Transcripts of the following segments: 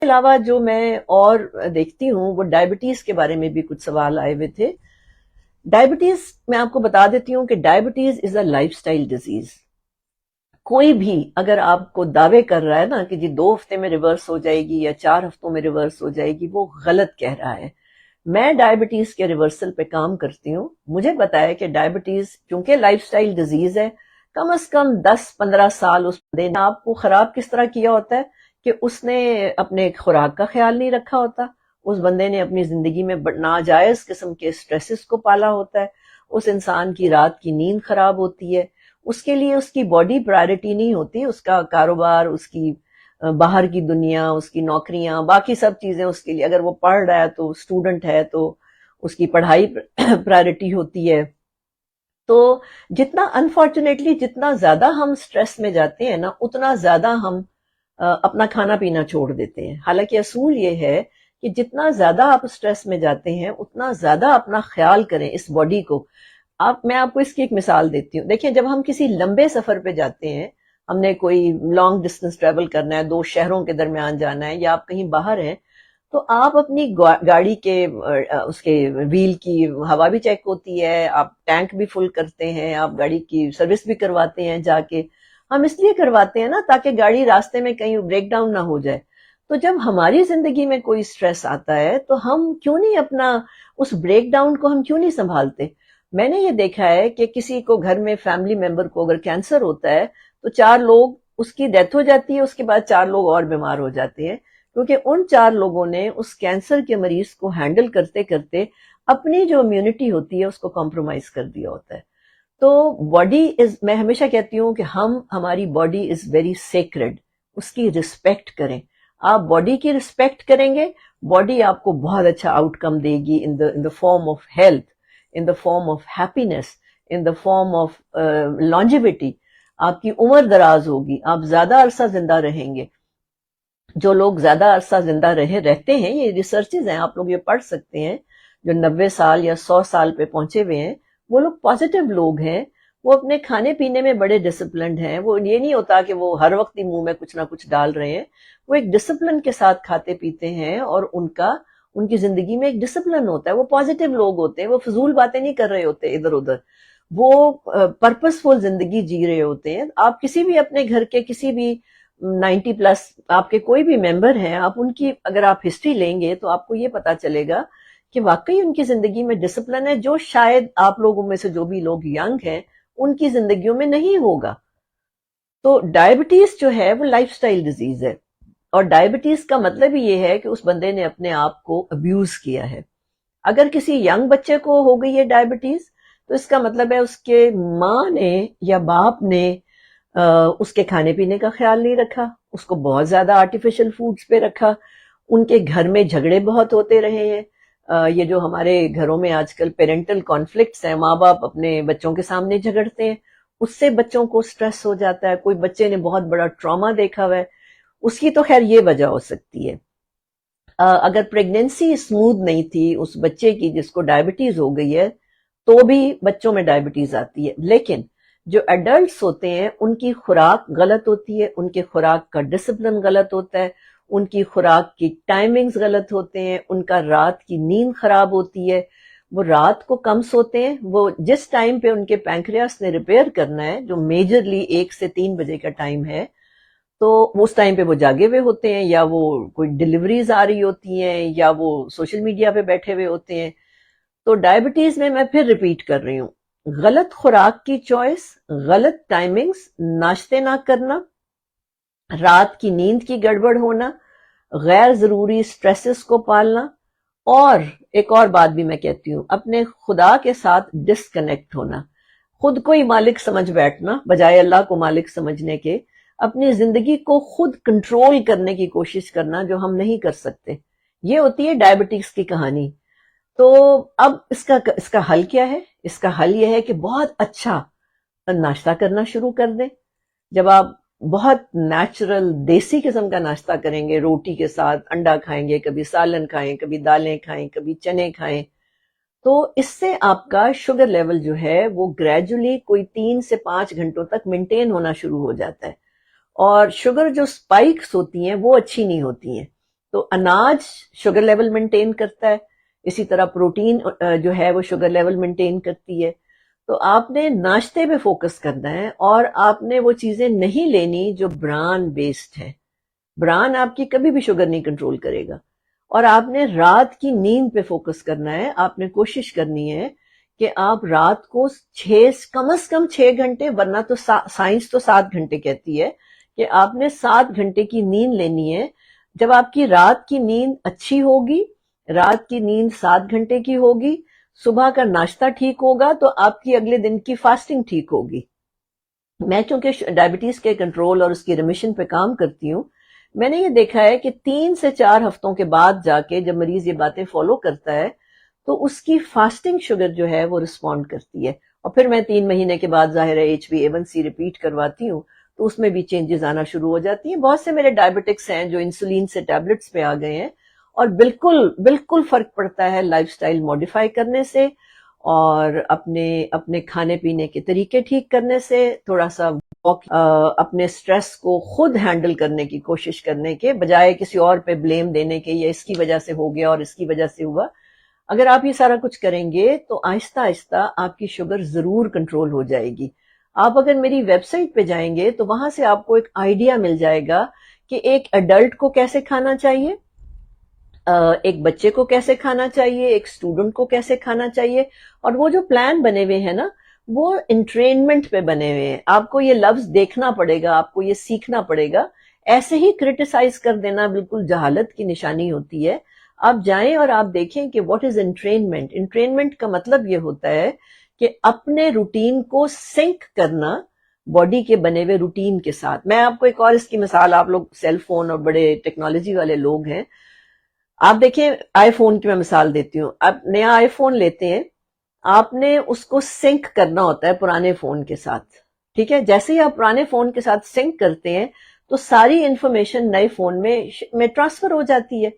کے علاوہ جو میں اور دیکھتی ہوں وہ ڈائبٹیز کے بارے میں بھی کچھ سوال آئے ہوئے تھے. ڈائبٹیز میں آپ کو بتا دیتی ہوں کہ diabetes is a life style disease. کوئی بھی اگر آپ کو دعوے کر رہا ہے نا کہ جی 2 ہفتے میں ریورس ہو جائے گی یا 4 ہفتوں میں ریورس ہو جائے گی، وہ غلط کہہ رہا ہے. میں ڈائبٹیز کے ریورسل پہ کام کرتی ہوں. مجھے پتا ہے کہ ڈائبٹیز چونکہ لائف سٹائل ڈیزیز ہے، کم از کم 10-15 سال اس بندے نے آپ کو خراب کس طرح کیا ہوتا ہے کہ اس نے اپنے خوراک کا خیال نہیں رکھا ہوتا. اس بندے نے اپنی زندگی میں ناجائز قسم کے سٹریسز کو پالا ہوتا ہے. اس انسان کی رات کی نیند خراب ہوتی ہے. اس کے لیے اس کی باڈی پرائرٹی نہیں ہوتی، اس کا کاروبار، اس کی باہر کی دنیا، اس کی نوکریاں، باقی سب چیزیں اس کے لیے. اگر وہ پڑھ رہا ہے تو اسٹوڈنٹ ہے تو اس کی پڑھائی پرائرٹی ہوتی ہے. تو جتنا انفارچونیٹلی جتنا زیادہ ہم سٹریس میں جاتے ہیں نا، اتنا زیادہ ہم اپنا کھانا پینا چھوڑ دیتے ہیں. حالانکہ اصول یہ ہے کہ جتنا زیادہ آپ سٹریس میں جاتے ہیں اتنا زیادہ اپنا خیال کریں اس باڈی کو. میں آپ کو اس کی ایک مثال دیتی ہوں. دیکھیں، جب ہم کسی لمبے سفر پہ جاتے ہیں، ہم نے کوئی لانگ ڈسٹینس ٹریول کرنا ہے، 2 شہروں کے درمیان جانا ہے، یا آپ کہیں باہر ہیں، تو آپ اپنی گاڑی کے اس کے ویل کی ہوا بھی چیک ہوتی ہے، آپ ٹینک بھی فل کرتے ہیں، آپ گاڑی کی سروس بھی کرواتے ہیں جا کے. ہم اس لیے کرواتے ہیں نا تاکہ گاڑی راستے میں کہیں بریک ڈاؤن نہ ہو جائے. تو جب ہماری زندگی میں کوئی سٹریس آتا ہے تو ہم کیوں نہیں اپنا اس بریک ڈاؤن کو ہم کیوں نہیں سنبھالتے. میں نے یہ دیکھا ہے کہ کسی کو گھر میں فیملی ممبر کو اگر کینسر ہوتا ہے تو 4 لوگ، اس کی ڈیتھ ہو جاتی ہے، اس کے بعد 4 لوگ اور بیمار ہو جاتے ہیں، کیونکہ ان 4 لوگوں نے اس کینسر کے مریض کو ہینڈل کرتے کرتے اپنی جو امیونٹی ہوتی ہے اس کو کمپرومائز کر دیا ہوتا ہے. تو باڈی میں ہمیشہ کہتی ہوں کہ ہماری باڈی از ویری سیکرڈ. اس کی رسپیکٹ کریں. آپ باڈی کی رسپیکٹ کریں گے، باڈی آپ کو بہت اچھا آؤٹ کم دے گی in the form of health, in the form of happiness, in the form of longevity. آپ کی عمر دراز ہوگی، آپ زیادہ عرصہ زندہ رہیں گے. جو لوگ زیادہ عرصہ زندہ رہتے ہیں، یہ ریسرچز ہیں، آپ لوگ یہ پڑھ سکتے ہیں، جو 90 سال یا 100 سال پہ پہنچے ہوئے ہیں، وہ لوگ پازیٹیو لوگ ہیں. وہ اپنے کھانے پینے میں بڑے ڈسپلنڈ ہیں. وہ یہ نہیں ہوتا کہ وہ ہر وقت ہی منہ میں کچھ نہ کچھ ڈال رہے ہیں. وہ ایک ڈسپلن کے ساتھ کھاتے پیتے ہیں، اور ان کی زندگی میں ایک ڈسپلن ہوتا ہے. وہ پازیٹیو لوگ ہوتے ہیں، وہ فضول باتیں نہیں کر رہے ہوتے ادھر ادھر. وہ پرپسفل زندگی جی رہے ہوتے ہیں. آپ کسی بھی اپنے گھر کے کسی بھی 90+ آپ کے کوئی بھی ممبر ہیں، آپ ان کی اگر آپ ہسٹری لیں گے تو آپ کو یہ پتا چلے گا کہ واقعی ان کی زندگی میں ڈسپلن ہے، جو شاید آپ لوگوں میں سے جو بھی لوگ ینگ ہیں ان کی زندگیوں میں نہیں ہوگا. تو ڈائبٹیز جو ہے وہ لائف سٹائل ڈیزیز ہے، اور ڈائبٹیز کا مطلب ہی یہ ہے کہ اس بندے نے اپنے آپ کو ابیوز کیا ہے. اگر کسی ینگ بچے کو ہو گئی ہے ڈائبٹیز تو اس کا مطلب ہے اس کے ماں نے یا باپ نے اس کے کھانے پینے کا خیال نہیں رکھا، اس کو بہت زیادہ آرٹیفیشل فوڈز پہ رکھا. ان کے گھر میں جھگڑے بہت ہوتے رہے ہیں. یہ جو ہمارے گھروں میں آج کل پیرنٹل کانفلکٹس ہیں، ماں باپ اپنے بچوں کے سامنے جھگڑتے ہیں، اس سے بچوں کو سٹریس ہو جاتا ہے. کوئی بچے نے بہت بڑا ٹراما دیکھا ہوا ہے، اس کی تو خیر یہ وجہ ہو سکتی ہے. اگر پریگنینسی اسموتھ نہیں تھی اس بچے کی جس کو ڈائبٹیز ہو گئی ہے تو بھی بچوں میں ڈائبٹیز آتی ہے. لیکن جو ایڈلٹس ہوتے ہیں ان کی خوراک غلط ہوتی ہے، ان کے خوراک کا ڈسپلن غلط ہوتا ہے، ان کی خوراک کی ٹائمنگز غلط ہوتے ہیں، ان کا رات کی نیند خراب ہوتی ہے، وہ رات کو کم سوتے ہیں. وہ جس ٹائم پہ ان کے پینکریاس نے ریپیئر کرنا ہے، جو میجرلی 1 سے 3 بجے کا ٹائم ہے، تو اس ٹائم پہ وہ جاگے ہوئے ہوتے ہیں، یا وہ کوئی ڈیلیوریز آ رہی ہوتی ہیں، یا وہ سوشل میڈیا پہ بیٹھے ہوئے ہوتے ہیں. تو ڈائبٹیز میں پھر ریپیٹ کر رہی ہوں، غلط خوراک کی چوائس، غلط ٹائمنگز، ناشتے نہ کرنا، رات کی نیند کی گڑبڑ ہونا، غیر ضروری سٹریسز کو پالنا، اور ایک اور بات بھی میں کہتی ہوں، اپنے خدا کے ساتھ ڈسکنیکٹ ہونا. خود کو ہی مالک سمجھ بیٹھنا بجائے اللہ کو مالک سمجھنے کے. اپنی زندگی کو خود کنٹرول کرنے کی کوشش کرنا جو ہم نہیں کر سکتے. یہ ہوتی ہے ڈائبٹیز کی کہانی. تو اب اس کا حل کیا ہے؟ اس کا حل یہ ہے کہ بہت اچھا ناشتہ کرنا شروع کر دیں. جب آپ بہت نیچرل دیسی قسم کا ناشتہ کریں گے، روٹی کے ساتھ انڈا کھائیں گے، کبھی سالن کھائیں، کبھی دالیں کھائیں، کبھی چنے کھائیں، تو اس سے آپ کا شوگر لیول جو ہے وہ گریجولی کوئی 3 سے 5 گھنٹوں تک مینٹین ہونا شروع ہو جاتا ہے. اور شوگر جو سپائکس ہوتی ہیں وہ اچھی نہیں ہوتی ہیں. تو اناج شوگر لیول مینٹین کرتا ہے، اسی طرح پروٹین جو ہے وہ شوگر لیول مینٹین کرتی ہے. تو آپ نے ناشتے پہ فوکس کرنا ہے، اور آپ نے وہ چیزیں نہیں لینی جو بران بیسڈ ہے. بران آپ کی کبھی بھی شوگر نہیں کنٹرول کرے گا. اور آپ نے رات کی نیند پہ فوکس کرنا ہے. آپ نے کوشش کرنی ہے کہ آپ رات کو کم از کم 6 گھنٹے، ورنہ تو سائنس تو 7 گھنٹے کہتی ہے کہ آپ نے 7 گھنٹے کی نیند لینی ہے. جب آپ کی رات کی نیند اچھی ہوگی، رات کی نیند 7 گھنٹے کی ہوگی، صبح کا ناشتہ ٹھیک ہوگا، تو آپ کی اگلے دن کی فاسٹنگ ٹھیک ہوگی. میں چونکہ ڈائبٹیز کے کنٹرول اور اس کی ریمیشن پہ کام کرتی ہوں، میں نے یہ دیکھا ہے کہ 3 سے 4 ہفتوں کے بعد جا کے جب مریض یہ باتیں فالو کرتا ہے تو اس کی فاسٹنگ شوگر جو ہے وہ رسپونڈ کرتی ہے. اور پھر میں 3 مہینے کے بعد ظاہر ہے HbA1c ریپیٹ کرواتی ہوں، تو اس میں بھی چینجز آنا شروع ہو جاتی ہیں. بہت سے میرے ڈائبٹکس ہیں جو انسولین سے ٹیبلٹس پہ آ گئے ہیں، اور بالکل بالکل فرق پڑتا ہے لائف سٹائل ماڈیفائی کرنے سے، اور اپنے کھانے پینے کے طریقے ٹھیک کرنے سے، تھوڑا سا اپنے سٹریس کو خود ہینڈل کرنے کی کوشش کرنے کے بجائے کسی اور پہ بلیم دینے کے، یہ اس کی وجہ سے ہو گیا اور اس کی وجہ سے ہوا. اگر آپ یہ سارا کچھ کریں گے تو آہستہ آہستہ آپ کی شوگر ضرور کنٹرول ہو جائے گی. آپ اگر میری ویب سائٹ پہ جائیں گے تو وہاں سے آپ کو ایک آئیڈیا مل جائے گا کہ ایک ایڈلٹ کو کیسے کھانا چاہیے، ایک بچے کو کیسے کھانا چاہیے، ایک اسٹوڈنٹ کو کیسے کھانا چاہیے. اور وہ جو پلان بنے ہوئے ہیں نا، وہ انٹرینمنٹ پہ بنے ہوئے ہیں. آپ کو یہ لفظ دیکھنا پڑے گا، آپ کو یہ سیکھنا پڑے گا. ایسے ہی کرٹیسائز کر دینا بالکل جہالت کی نشانی ہوتی ہے. آپ جائیں اور آپ دیکھیں کہ واٹ از انٹرینمنٹ. انٹرینمنٹ کا مطلب یہ ہوتا ہے کہ اپنے روٹین کو سنک کرنا باڈی کے بنے ہوئے روٹین کے ساتھ. میں آپ کو ایک اور اس کی مثال، آپ لوگ سیل فون اور بڑے ٹیکنالوجی والے لوگ ہیں، آپ دیکھیں آئی فون کی میں مثال دیتی ہوں. آپ نیا آئی فون لیتے ہیں، آپ نے اس کو سنک کرنا ہوتا ہے پرانے فون کے ساتھ. ٹھیک ہے، جیسے ہی آپ پرانے فون کے ساتھ سنک کرتے ہیں تو ساری انفارمیشن نئے فون میں ٹرانسفر ہو جاتی ہے.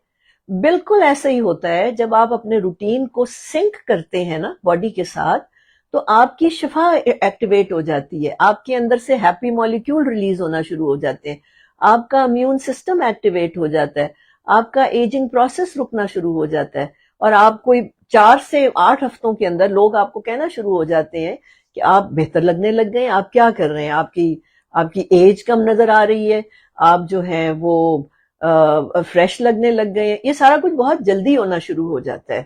بالکل ایسا ہی ہوتا ہے جب آپ اپنے روٹین کو سنک کرتے ہیں نا باڈی کے ساتھ، تو آپ کی شفا ایکٹیویٹ ہو جاتی ہے، آپ کے اندر سے ہیپی مالیکیول ریلیز ہونا شروع ہو جاتے ہیں، آپ کا امیون سسٹم ایکٹیویٹ ہو جاتا ہے، آپ کا ایجنگ پروسیس رکنا شروع ہو جاتا ہے. اور آپ کوئی 4 سے 8 ہفتوں کے اندر لوگ آپ کو کہنا شروع ہو جاتے ہیں کہ آپ بہتر لگنے لگ گئے ہیں. آپ کیا کر رہے ہیں، آپ کی ایج کم نظر آ رہی ہے، آپ جو ہیں وہ فریش لگنے لگ گئے ہیں. یہ سارا کچھ بہت جلدی ہونا شروع ہو جاتا ہے.